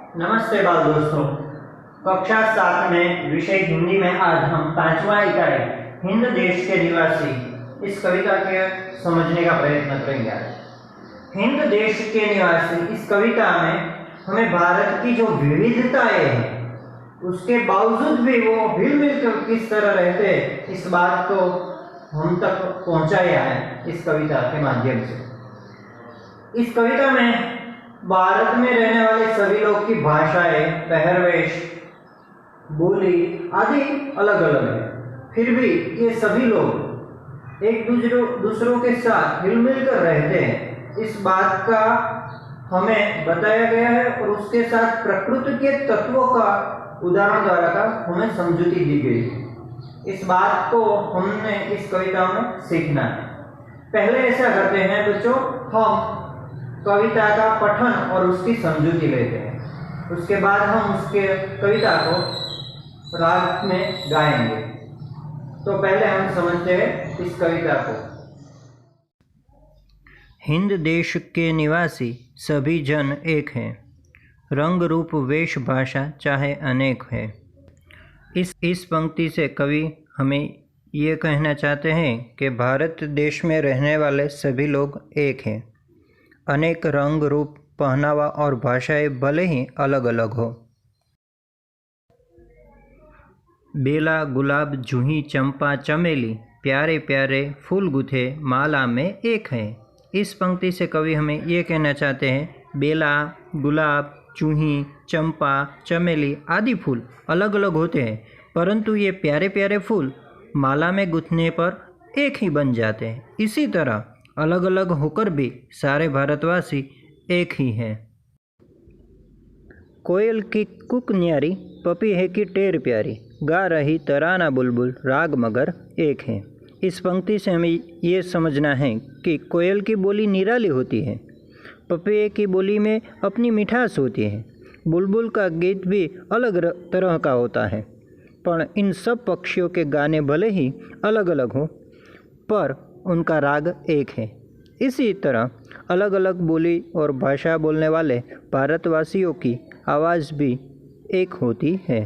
नमस्ते बाल दोस्तों। कक्षा 7 में विषय हिंदी में आज हम 5वां इकाई हिंद देश के निवासी इस कविता के समझने का प्रयत्न करेंगे। हिंद देश के निवासी इस कविता में हमें भारत की जो विविधताएं हैं उसके बावजूद भी वो हिल मिलकर किस तरह रहते हैं, इस बात को हम तक पहुंचाया है इस कविता के माध्यम से। इस कविता में भारत में रहने वाले सभी लोग की भाषाएं, पहरवेश, बोली आदि अलग अलग है, फिर भी ये सभी लोग एक दूसरों के साथ मिलजुल कर रहते हैं, इस बात का हमें बताया गया है और उसके साथ प्रकृति के तत्वों का उदाहरण द्वारा का हमें समझूती दी गई है। इस बात को हमने इस कविता में सीखना है। पहले ऐसा करते हैं बच्चों, हम कविता का पठन और उसकी समझूती लेते हैं, उसके बाद हम उसके कविता को राग में गाएंगे। तो पहले हम समझते हैं इस कविता को। हिंद देश के निवासी सभी जन एक हैं, रंग रूप वेश भाषा चाहे अनेक है। इस पंक्ति से कवि हमें ये कहना चाहते हैं कि भारत देश में रहने वाले सभी लोग एक हैं। अनेक रंग रूप, पहनावा और भाषाएं भले ही अलग अलग हो। बेला, गुलाब, जूही, चंपा, चमेली प्यारे प्यारे फूल गुथे माला में एक है। इस पंक्ति से कवि हमें ये कहना चाहते हैं, बेला, गुलाब, जूही, चंपा, चमेली आदि फूल अलग अलग होते हैं, परंतु ये प्यारे प्यारे फूल माला में गुथने पर एक ही बन जाते हैं। इसी तरह अलग अलग होकर भी सारे भारतवासी एक ही हैं। कोयल की कुक न्यारी, पपी है कि टेर प्यारी, गा रही तराना बुलबुल, राग मगर एक है। इस पंक्ति से हमें ये समझना है कि कोयल की बोली निराली होती है, पपी की बोली में अपनी मिठास होती है, बुलबुल का गीत भी अलग तरह का होता है, पर इन सब पक्षियों के गाने भले ही अलग अलग हों पर उनका राग एक है। इसी तरह अलग अलग बोली और भाषा बोलने वाले भारतवासियों की आवाज़ भी एक होती है।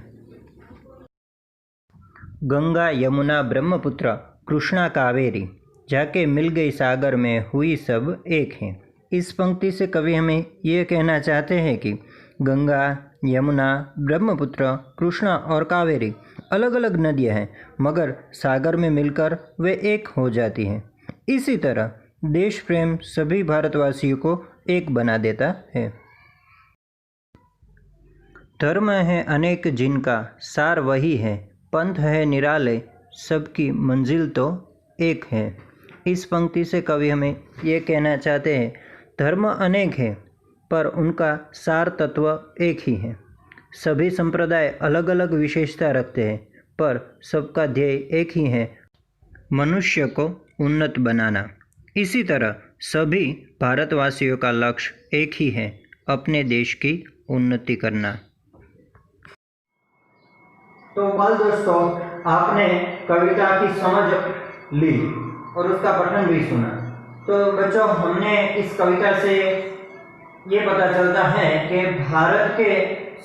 गंगा, यमुना, ब्रह्मपुत्र, कृष्णा, कावेरी जाके मिल गई सागर में, हुई सब एक हैं। इस पंक्ति से कवि हमें ये कहना चाहते हैं कि गंगा, यमुना, ब्रह्मपुत्र, कृष्णा और कावेरी अलग अलग नदियाँ हैं, मगर सागर में मिलकर वे एक हो जाती हैं। इसी तरह देश प्रेम सभी भारतवासियों को एक बना देता है। धर्म है अनेक जिनका, सार वही है, पंथ है निराले, सबकी मंजिल तो एक है। इस पंक्ति से कवि हमें ये कहना चाहते हैं, धर्म अनेक है पर उनका सार तत्व एक ही है। सभी संप्रदाय अलग अलग विशेषता रखते हैं पर सबका ध्येय एक ही है, मनुष्य को उन्नत बनाना। इसी तरह सभी भारतवासियों का लक्ष्य एक ही है, अपने देश की उन्नति करना। तो बाल दोस्तों, आपने कविता की समझ ली और उसका पठन भी सुना। तो बच्चों, हमने इस कविता से ये पता चलता है कि भारत के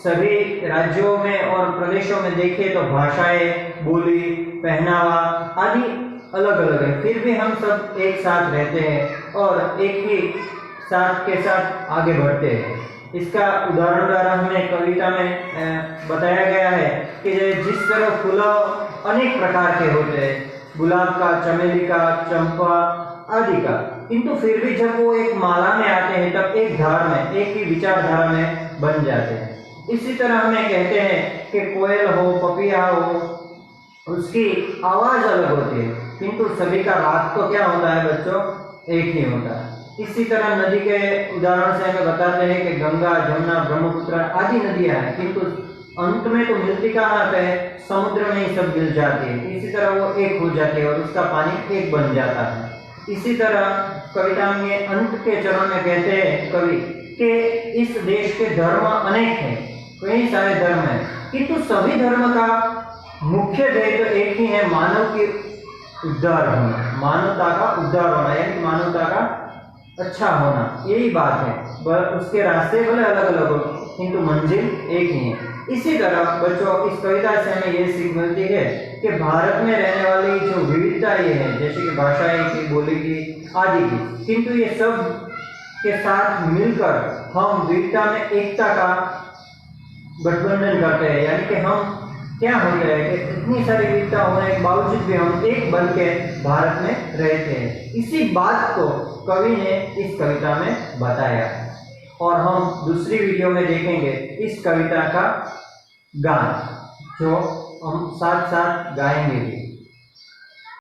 सभी राज्यों में और प्रदेशों में देखें तो भाषाएं, बोली, पहनावा आदि अलग अलग है, फिर भी हम सब एक साथ रहते हैं और एक ही साथ के साथ आगे बढ़ते हैं। इसका उदाहरण द्वारा हमें कविता में बताया गया है कि जिस तरह फूल अनेक प्रकार के होते हैं, गुलाब का, चमेली का, चंपा आदि का, किंतु फिर भी जब वो एक माला में आते हैं तब एक धार में, एक ही विचारधारा में बन जाते हैं। इसी तरह हमें कहते हैं कि कोयल हो, पपिया हो, उसकी आवाज़ अलग होती है, किंतु सभी का राग तो क्या होता है बच्चों, एक ही होता है। इसी तरह नदी के उदाहरण से हमें बताते हैं कि गंगा, जमुना, ब्रह्मपुत्र आदि नदियाँ हैं, किंतु अंत में तो मिलती कहाँ पे, समुद्र में ही सब मिल जाती है। इसी तरह वो एक हो जाती है और उसका पानी एक बन जाता है। इसी तरह कविता में अंत के चरण में कहते हैं कवि कि इस देश के धर्म अनेक हैं, कई सारे धर्म हैं, किंतु सभी धर्म का मुख्य ध्येय तो एक ही है, मानव की उद्धार होना, मानवता का उद्धार होना, यानी मानवता का अच्छा होना, यही बात है। उसके रास्ते भले अलग अलग हो, किंतु मंजिल एक ही है। इसी तरह बच्चों इस कविता से हमें ये सीख मिलती है कि भारत में रहने वाली जो विविधता ये है, जैसे कि भाषाएं की, बोली की आदि की, किंतु ये सब के साथ मिलकर हम विविधता में एकता का गठबंधन करते हैं। यानी कि हम क्या होते हैं कि इतनी सारी विविधता होने के बावजूद भी हम एक बन के भारत में रहते हैं। इसी बात को कवि ने इस कविता में बताया और हम दूसरी वीडियो में देखेंगे इस कविता का गान, जो हम साथ साथ गाएंगे भी।